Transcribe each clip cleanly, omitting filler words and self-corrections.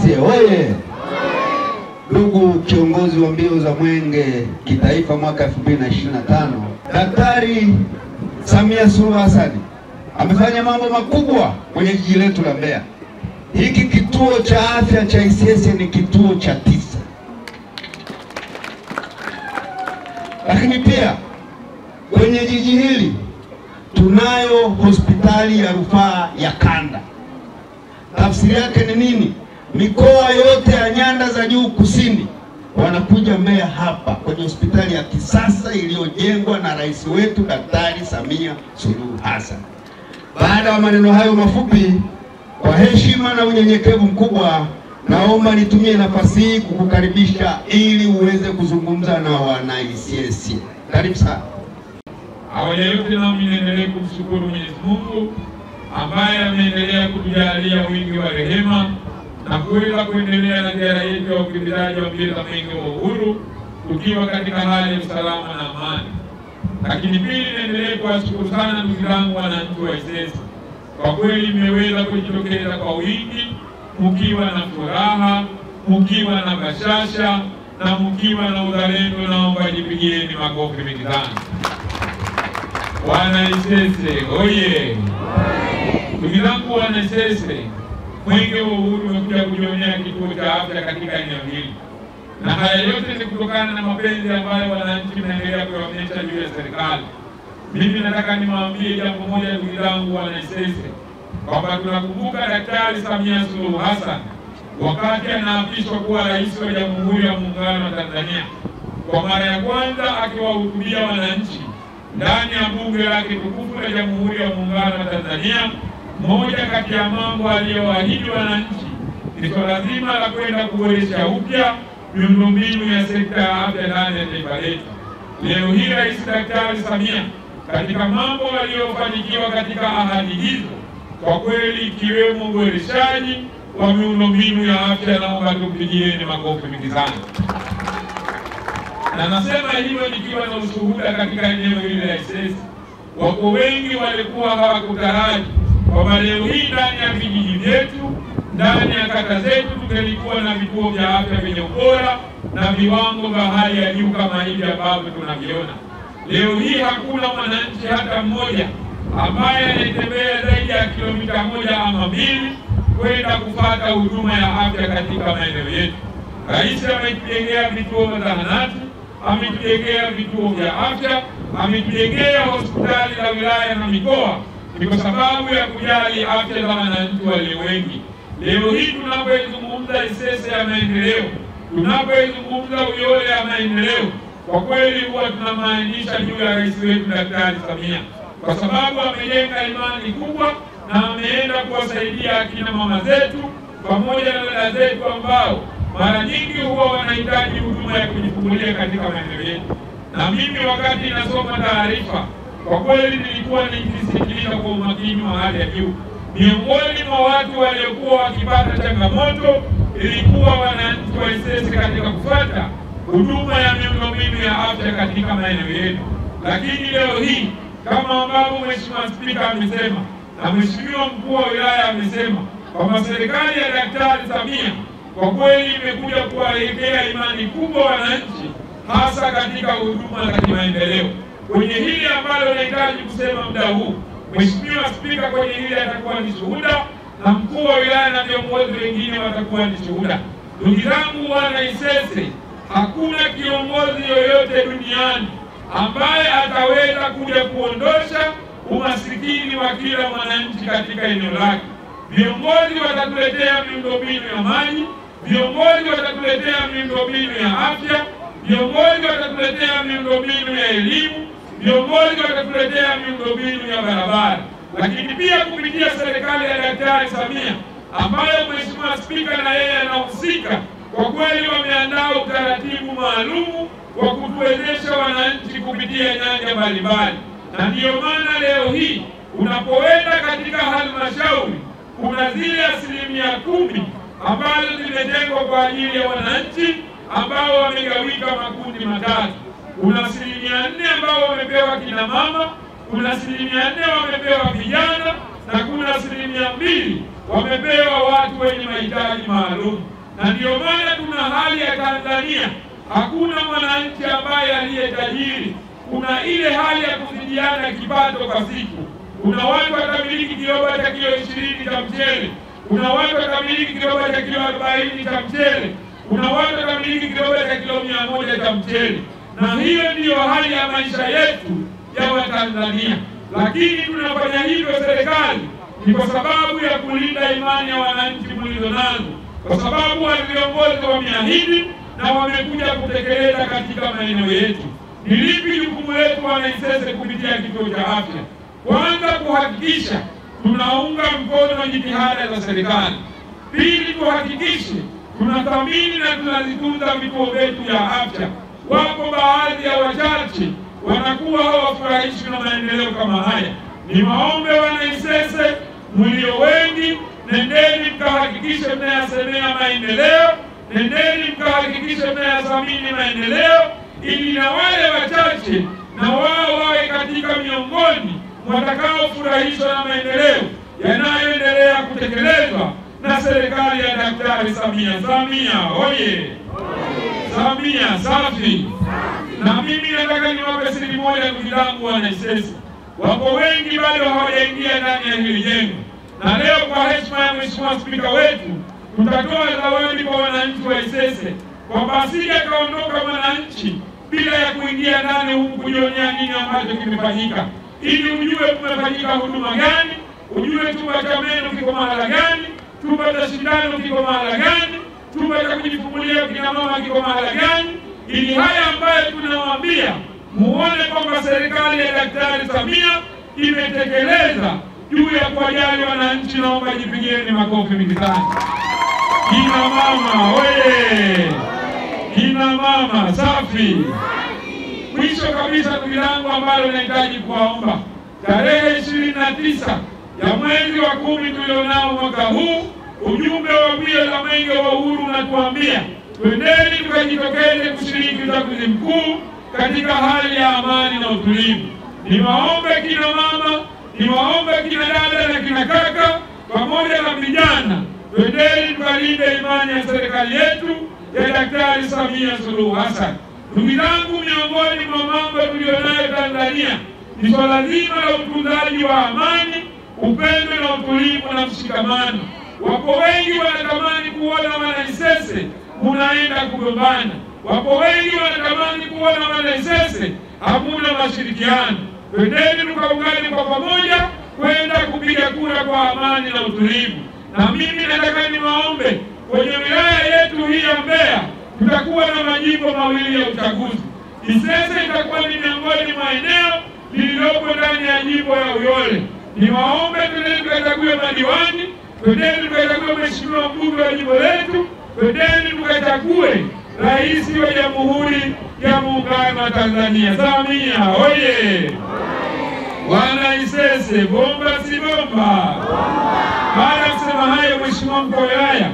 CCM oye! Ndugu kiongozi wa mbio za Mwenge kitaifa mwaka 2025, Daktari Samia Suluhu Hassan amefanya mambo makubwa kwenye jiji letu la Mbeya. Hiki kituo cha afya cha ICS ni kituo cha 9. Lakini pia kwenye jiji hili tunayo hospitali ya rufaa ya kanda. Tafsiri yake ni nini? Mikoa yote ya nyanda za juu kusini wanakuja Mbeya hapa kwenye hospitali ya kisasa iliyojengwa na rais wetu Daktari Samia Suluhu Hassan. Baada ya maneno hayo mafupi, kwa heshima na unyenyekevu mkubwa, naomba nitumie nafasi hii kukukaribisha ili uweze kuzungumza na wana ICS. Karibu sana. Awali ya yote nami niendelee kumshukuru Mwenyezi Mungu ambaye ameendelea kutujalia wingi wa rehema na kuweza kuendelea na ziara yetu ya ukimbizaji wa mbio za Mwenge wa Uhuru tukiwa katika hali ya usalama na amani. Lakini pili, niendelee kuwashukuru sana ndugu zangu wananchi wa ICS. Kwa kweli mmeweza kujitokeza kwa wingi, mkiwa na furaha, mkiwa na bashasha na mkiwa na uzalendo. Naomba jipigieni makofi mengi sana. Wana ICS oye! Ndugu zangu wana ICS, Mwenge wa Uhuru umekuja kujionea kituo cha afya katika eneo hili, na haya yote ni kutokana na mapenzi ambayo wananchi mnaendelea kuonyesha juu ya serikali. Mimi nataka nimwambie jambo moja ndugu zangu wana ICS, kwamba tunakumbuka Daktari Samia Suluhu Hassan wakati anaapishwa kuwa rais wa Jamhuri ya Muungano wa Tanzania, kwa mara ya kwanza akiwahutubia wananchi ndani ya bunge lake tukufu la Jamhuri ya Muungano wa Tanzania. Moja kati ya mambo aliyoahidi wananchi ni swala zima la kwenda kuboresha upya miundombinu ya sekta ya afya ndani ya taifa letu. Leo hii Rais Daktari Samia katika mambo aliyofanikiwa katika ahadi hizo, kwa kweli ikiwemo uboreshaji wa miundombinu ya afya, naomba tupigieni makofi mengi sana. Na nasema hivyo nikiwa na ushuhuda katika eneo hili la ICS. Wako wengi walikuwa hawakutaraji kwamba leo hii ndani ya vijiji vyetu, ndani ya kata zetu, tungelikuwa na vituo vya afya vyenye ubora na viwango vya hali ya juu kama hivi ambavyo tunaviona. Leo hii hakuna mwananchi hata mmoja ambaye anatembea zaidi ya kilomita 1 ama 2 kwenda kupata huduma ya afya katika maeneo yetu. Rais ametujengea vituo vya zahanati, ametujengea vituo vya afya, ametujengea hospitali za wilaya na mikoa. Ni kwa sababu ya kujali afya za wananchi walio wengi. Leo hii tunapoizungumza ICS ya maendeleo, tunapoizungumza Uyole ya maendeleo, kwa kweli huwa tunamaanisha juu ya rais wetu Daktari Samia, kwa sababu amejenga imani kubwa na ameenda kuwasaidia akina mama zetu pamoja na dada zetu ambao mara nyingi huwa wanahitaji huduma ya kujifungulia katika maeneo yetu. Na mimi wakati nasoma taarifa, kwa kweli nilikuwa nikisikiliza kwa umakini wa hali ya juu. Miongoni mwa watu waliokuwa wakipata changamoto ilikuwa wananchi wa ICS katika kufuata huduma ya miundombinu ya afya katika maeneo yetu. Lakini leo hii kama ambavyo Mheshimiwa Spika amesema na Mheshimiwa Mkuu wa Wilaya amesema kwamba serikali ya Daktari Samia kwa kweli imekuja kuwawekea imani kubwa wananchi, hasa katika huduma za kimaendeleo. Kwenye hili ambalo nahitaji kusema muda huu, Mheshimiwa Spika kwenye hili atakuwa ni shuhuda na Mkuu wa Wilaya na viongozi wengine watakuwa ni shuhuda. Ndugu zangu wana ICS, hakuna kiongozi yoyote duniani ambaye ataweza kuja kuondosha umasikini wa kila mwananchi katika eneo lake. Viongozi watatuletea miundombinu ya maji, viongozi watatuletea miundombinu ya afya, viongozi watatuletea miundombinu ya elimu, viongozi watatuletea miundombinu ya barabara. Lakini pia kupitia serikali ya Daktari Samia ambayo Mheshimiwa Spika na yeye anahusika, kwa kweli wameandaa utaratibu maalumu wa kutuwezesha wananchi kupitia nyanja mbalimbali. Na ndiyo maana leo hii unapoenda katika halmashauri kuna zile 10% ambazo zimetengwa kwa ajili ya wananchi ambao wamegawika makundi matatu. Kuna 4% ambao wamepewa kina mama, kuna 4% wamepewa vijana, na kuna 2% wamepewa watu wenye mahitaji maalum. Na ndio maana tuna hali ya Tanzania, hakuna mwananchi ambaye aliye tajiri. Kuna ile hali ya kuzidiana kipato kwa siku. Kuna watu watamiliki kiroba cha kilo 20 cha mchele, kuna watu watamiliki kiroba cha kilo 40 cha mchele, kuna watu watamiliki kiroba cha kilo 100 cha mchele. Na hiyo ndiyo hali ya maisha yetu ya Watanzania. Lakini tunafanya hivyo serikali ni kwa sababu ya kulinda imani ya wananchi mlizo nazo, kwa sababu wale viongozi wameahidi na wamekuja kutekeleza katika maeneo yetu. Ni lipi jukumu letu Wanaisese kupitia kituo cha afya? Kwanza, kuhakikisha tunaunga mkono jitihada za serikali. Pili, tuhakikishe tunathamini na tunazitunza vituo vyetu vya afya. Wapo baadhi ya wachache wanakuwa hawafurahishwi na maendeleo kama haya. Ni maombe Wanaisese mlio wengi, nendeni mkahakikishe mnayasemea maendeleo, nendeni mkahakikishe mnayathamini maendeleo, ili na wale wachache na wao wawe katika miongoni watakaofurahishwa na maendeleo yanayoendelea kutekelezwa na serikali ya Daktari Samia. Samia oye! Samia safi! Na mimi nataka niwape siri moja, ndugu zangu Wanaisese. Wapo wengi bado hawajaingia ndani ya hili jengo, na leo kwa heshima ya Mheshimiwa Spika wetu tutatoa zawadi kwa wananchi wa Isese, kwamba asije kaondoka mwananchi bila ya kuingia ndani huku kujionea nini ambacho kimefanyika, ili ujue kumefanyika huduma gani, ujue chumba cha meno kiko mahala gani, chumba cha sindano kiko mahala gani, chumba cha kujifungulia kina mama kiko mahala gani, ili haya ambayo tunawaambia muone kwamba serikali ya Daktari Samia imetekeleza juu ya kuwajali wananchi. Naomba jipigieni makofi mingi sana. Kina mama oye! Kina mama safi! Mwisho kabisa, ndugu yangu, ambalo nahitaji kuwaomba, tarehe 29 ya mwezi wa 10 tulionao mwaka huu, ujumbe wa mbio za Mwenge wa Uhuru unatuambia twendeni tukajitokeze kushiriki uchaguzi mkuu katika hali ya amani na utulivu. Niwaombe kina mama, niwaombe kina dada na kina kaka pamoja na vijana, twendeni tukalinde imani ya serikali yetu ya Daktari Samia Suluhu Hassan. Ndugu zangu, miongoni mwa mambo tulionayo Tanzania ni swala zima la utunzaji wa amani, upendo na utulivu na mshikamano. Wapo wengi wanatamani kuona Wanaisese munaenda kugombana. Wapo wengi wanatamani kuona Wanaisese hamuna mashirikiano. Twendeni tukaungane kwa pamoja kwenda kupiga kura kwa amani na utulivu. Na mimi nataka niwaombe, kwenye wilaya yetu hii ya Mbeya tutakuwa na majimbo mawili ya uchaguzi. Isese itakuwa ni miongoni mwa eneo lililopo ndani ya jimbo ya Uyole. Niwaombe twendeni tukachague madiwani, twendeni tukachague mheshimiwa mbunge wa jimbo letu, twendeni tukachague rais wa Jamhuri ya Muungano wa Tanzania. Samia oye! Wanaisese bomba si bomba! Baada ya kusema hayo, Mheshimiwa Mkuu wa Wilaya,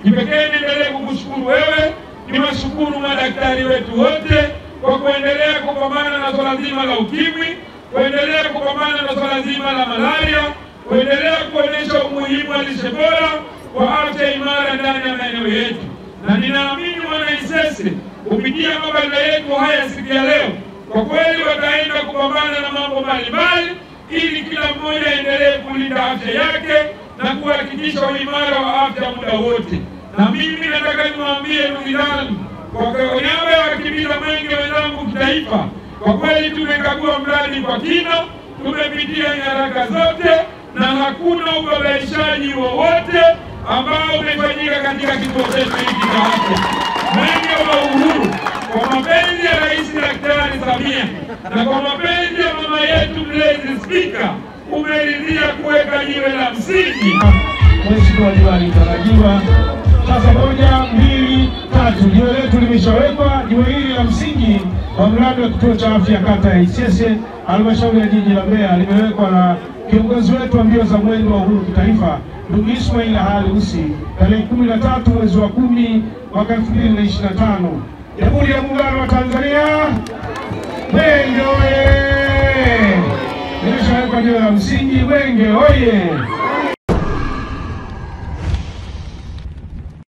kipekee niendelee kukushukuru wewe, niwashukuru madaktari wetu wote kwa kuendelea kupambana na swala zima la ukimwi, kuendelea kupambana na swala zima la malaria, kuendelea kuonesha umuhimu wa lishe bora kwa afya imara ndani ya maeneo yetu. Na ninaamini Wanaisese kupitia mabanda yetu haya siku ya leo, kwa kweli wataenda kupambana na mambo mbalimbali, ili kila mmoja aendelee kulinda afya yake na kuhakikisha uimara wa afya muda wote. Na mimi nataka niwaambie ndugu zangu, kwa niaba ya wakimbiza Mwenge wenzangu kitaifa, kwa kweli tumekagua mradi kwa kina, tumepitia nyaraka zote na hakuna ubabaishaji wowote ambao umefanyika katika kituo chetu hiki cha afya. Mwenge wa Uhuru, kwa mapenzi ya Rais Daktari Samia na kwa mapenzi ya mama yetu mlezi Spika, umeridhia kuweka jiwe la msingi. Mheshimiwa Diwani tarajiwa. Sasa 1, 2, 3, jiwe letu limeshawekwa. Jiwe hili la msingi wa mradi wa kituo cha afya kata ya Isese, halmashauri ya jiji la Mbeya, limewekwa na kiongozi wetu wa mbio za Mwenge wa Uhuru kitaifa, ndugu Ismail Ali Usi, tarehe 13 mwezi wa 10 mwaka 2025. Jamhuri ya Muungano wa Tanzania. Mwenge oye! limeshawekwa jiwe la msingi. Wenge oye!